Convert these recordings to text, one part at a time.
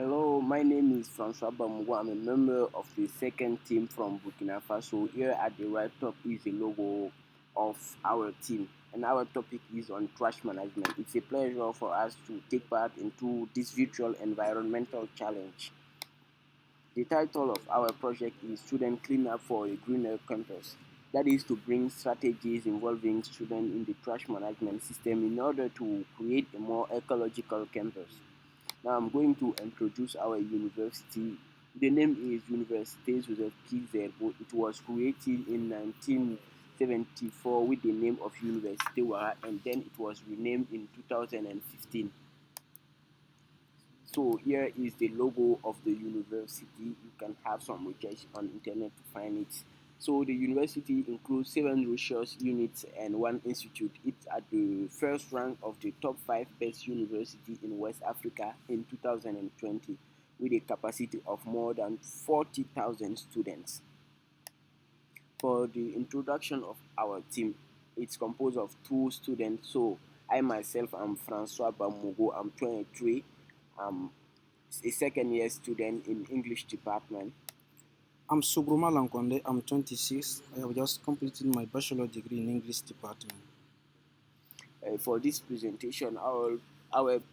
Hello, my name is Francois Bamugo. I'm a member of the second team from Bukina Faso. Here at the right top is the logo of our team, and our topic is on trash management. It's a pleasure for us to take part into this virtual environmental challenge. The title of our project is Student Cleanup for a Greener Campus. That is to bring strategies involving students in the trash management system in order to create a more ecological campus. Now I'm going to introduce our university. The name is Université Joseph Kizerbo. It was created in 1974 with the name of Université Wara, and then it was renamed in 2015. So here is the logo of the university. You can have some research on internet to find it. So the university includes 7 research units and 1 institute. It's at the first rank of the top 5 best university in West Africa in 2020 with a capacity of more than 40,000 students. For the introduction of our team, it's composed of 2 students. So I myself am Francois Bamugo. I'm 23. I'm a second year student in English department. I'm Subruma Lankonde. I'm 26. I have just completed my bachelor degree in English department. For this presentation, our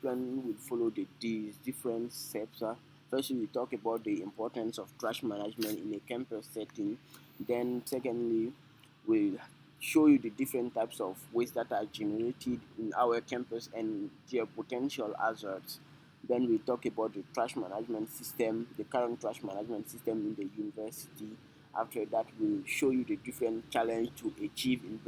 plan will follow these different steps. First, we talk about the importance of trash management in a campus setting. Then, secondly, we'll show you the different types of waste that are generated in our campus and their potential hazards. Then we talk about the trash management system, the current trash management system in the university. After that, we'll show you the different challenge to achieve in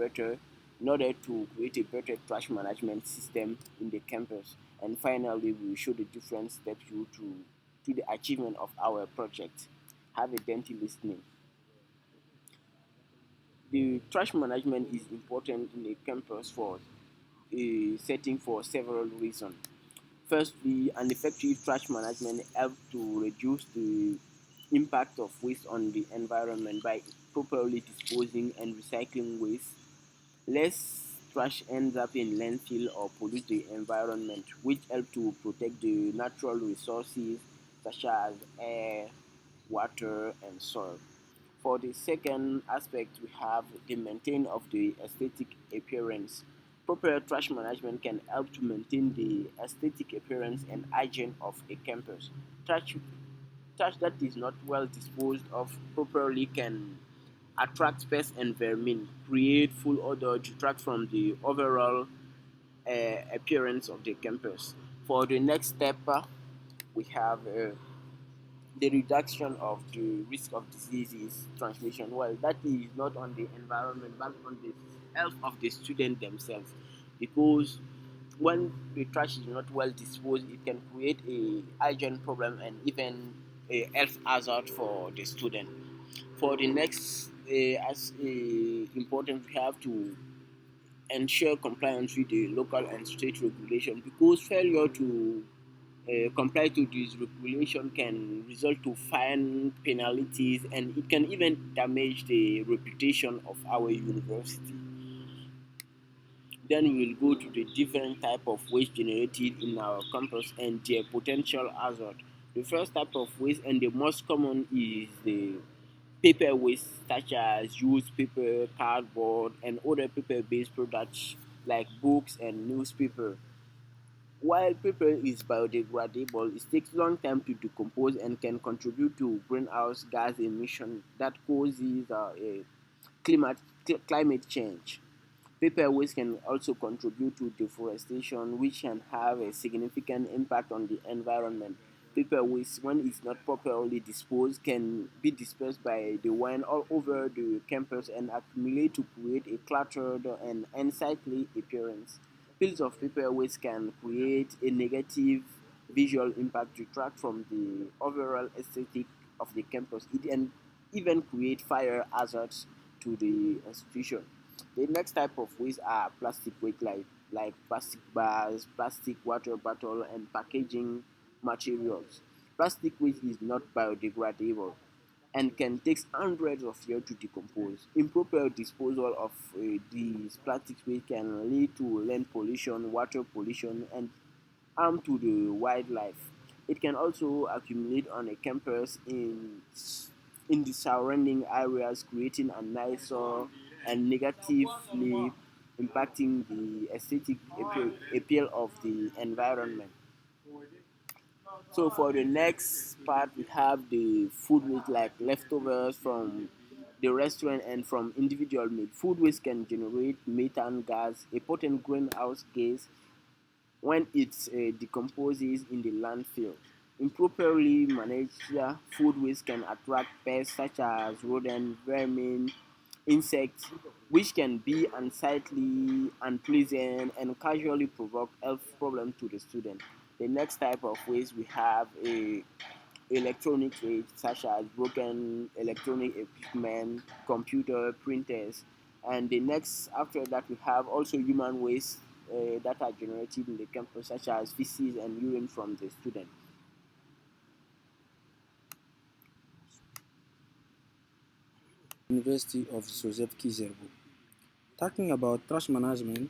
order to create a better trash management system in the campus. And finally, we'll show the different steps to the achievement of our project. Have a dainty listening. The trash management is important in a campus for a setting for several reasons. Firstly, an effective trash management helps to reduce the impact of waste on the environment by properly disposing and recycling waste. Less trash ends up in landfill or pollute the environment, which help to protect the natural resources such as air, water, and soil. For the second aspect, we have the maintain of the aesthetic appearance. Proper trash management can help to maintain the aesthetic appearance and hygiene of a campus. Trash, trash that is not well disposed of properly can attract pests and vermin, create full odor, detract from the overall appearance of the campus. For the next step, we have the reduction of the risk of diseases transmission. Well, that is not on the environment but on the health of the student themselves, because when the trash is not well disposed, it can create a hygiene problem and even a health hazard for the student. For the next as important, we have to ensure compliance with the local and state regulation, because failure to comply to this regulation can result to fine penalties, and it can even damage the reputation of our university. Then we will go to the different type of waste generated in our campus and their potential hazard. The first type of waste and the most common is the paper waste, such as used paper, cardboard, and other paper-based products like books and newspaper. While paper is biodegradable, it takes long time to decompose and can contribute to greenhouse gas emission that causes climate, climate change. Paper waste can also contribute to deforestation, which can have a significant impact on the environment. Paper waste, when it's not properly disposed, can be dispersed by the wind all over the campus and accumulate to create a cluttered and unsightly appearance. Piles of paper waste can create a negative visual impact, detract from the overall aesthetic of the campus. It can even create fire hazards to the institution. The next type of waste are plastic waste, like plastic bags, plastic water bottle, and packaging materials. Plastic waste is not biodegradable and can take hundreds of years to decompose. Improper disposal of these plastic waste can lead to land pollution, water pollution, and harm to the wildlife. It can also accumulate on a campus in the surrounding areas, creating a nicer and negatively impacting the aesthetic appeal of the environment. So for the next part, we have the food waste like leftovers from the restaurant and from individual meal. Food waste can generate methane gas, a potent greenhouse gas when it decomposes in the landfill. Improperly managed food waste can attract pests such as rodent, vermin, insects, which can be unsightly, unpleasant, and casually provoke health problems to the student. The next type of waste we have a electronic waste such as broken electronic equipment, computer, printers, and the next after that we have also human waste that are generated in the campus such as feces and urine from the student. University of Joseph Kizerbo. Talking about trash management,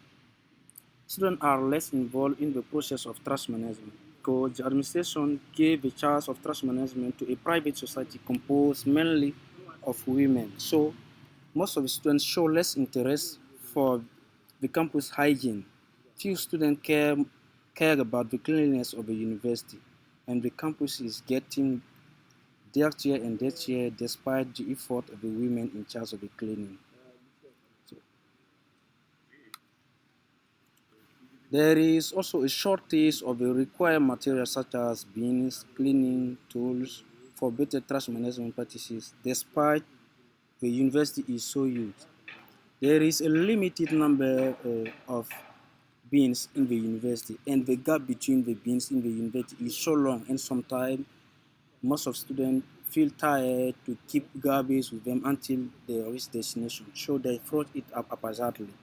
students are less involved in the process of trash management because the administration gave the charge of trash management to a private society composed mainly of women. So most of the students show less interest for the campus hygiene. Few students care about the cleanliness of the university, and the campus is getting dirtier and dirtier despite the effort of the women in charge of the cleaning. So there is also a shortage of the required materials such as bins, cleaning tools for better trash management practices, despite the university is so huge. There is a limited number of bins in the university, and the gap between the bins in the university is so long, and sometimes most of students feel tired to keep garbage with them until they reach destination, so they throw it up haphazardly.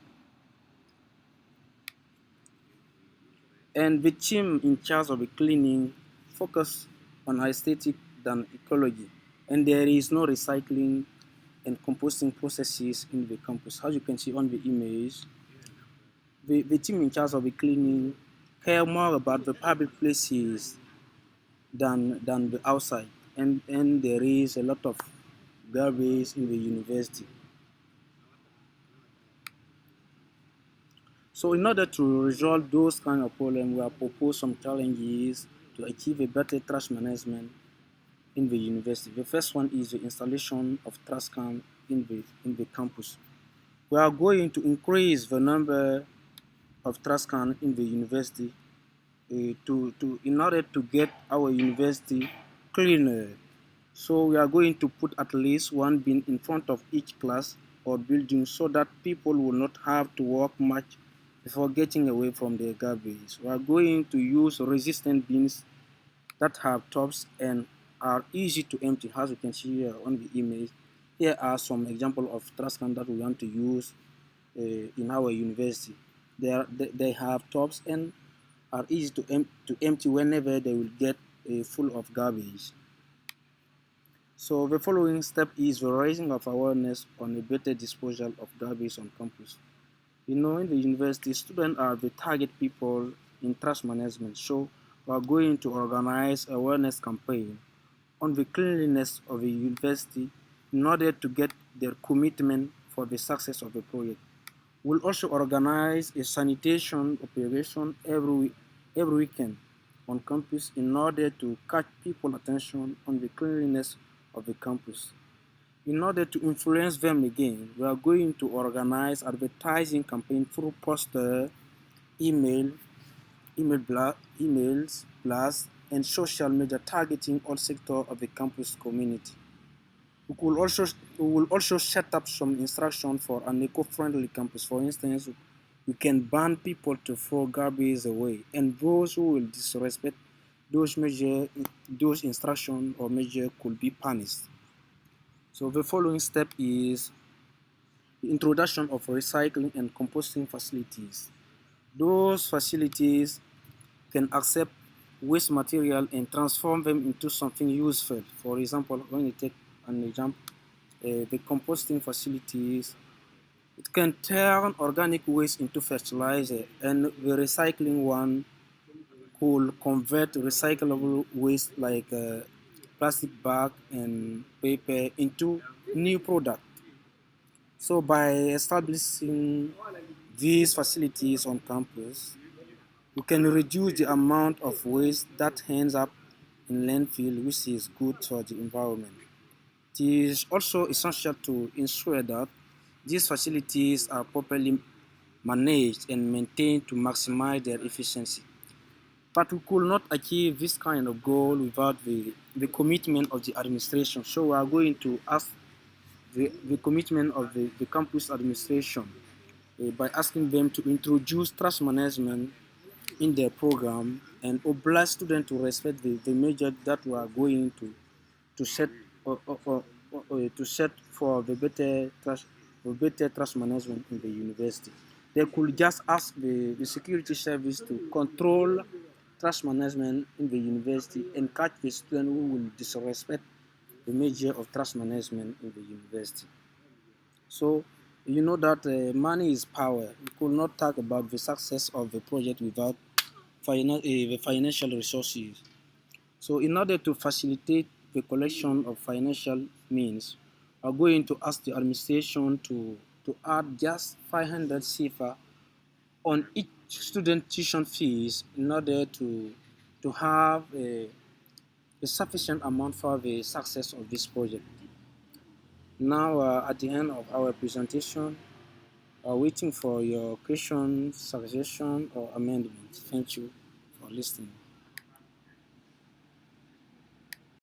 And the team in charge of the cleaning focus on aesthetic than ecology, and there is no recycling and composting processes in the campus. As you can see on the image, the team in charge of the cleaning care more about the public places than the outside, and there is a lot of garbage in the university. So in order to resolve those kind of problems, we have proposed some challenges to achieve a better trash management in the university. The first one is the installation of trash can in the campus. We are going to increase the number of trash can in the university in order to get our university cleaner. So we are going to put at least one bin in front of each class or building so that people will not have to walk much before getting away from their garbage. We are going to use resistant bins that have tops and are easy to empty, as you can see here on the image. Here are some examples of trash cans that we want to use in our university. They have tops and are easy to empty whenever they will get full of garbage. So the following step is the raising of awareness on a better disposal of garbage on campus. In the university, students are the target people in trash management. So we are going to organize awareness campaign on the cleanliness of the university in order to get their commitment for the success of the project. We'll also organize a sanitation operation every weekend on campus in order to catch people's attention on the cleanliness of the campus. In order to influence them again, we are going to organize advertising campaign through poster, email, emails, blasts, and social media targeting all sectors of the campus community. We will also set up some instruction for an eco-friendly campus. For instance, we can ban people to throw garbage away, and those who will disrespect those instructions or measures could be punished. So the following step is the introduction of recycling and composting facilities. Those facilities can accept waste material and transform them into something useful. For example, when you take an example, the composting facilities, it can turn organic waste into fertilizer, and the recycling one could convert recyclable waste like plastic bag and paper into new product. So by establishing these facilities on campus, we can reduce the amount of waste that ends up in landfill, which is good for the environment. It is also essential to ensure that these facilities are properly managed and maintained to maximize their efficiency. But we could not achieve this kind of goal without the commitment of the administration. So we are going to ask the commitment of the campus administration by asking them to introduce trust management in their program and oblige students to respect the measure that we are going to set to set for the better trust management in the university. They could just ask the security service to control trust management in the university and catch the student who will disrespect the measure of trust management in the university. So you know that money is power. We could not talk about the success of the project without the financial resources. So in order to facilitate the collection of financial means, we are going to ask the administration to add just 500 CFA on each student tuition fees in order to have a sufficient amount for the success of this project. Now, at the end of our presentation, waiting for your question, suggestion, or amendment. Thank you for listening.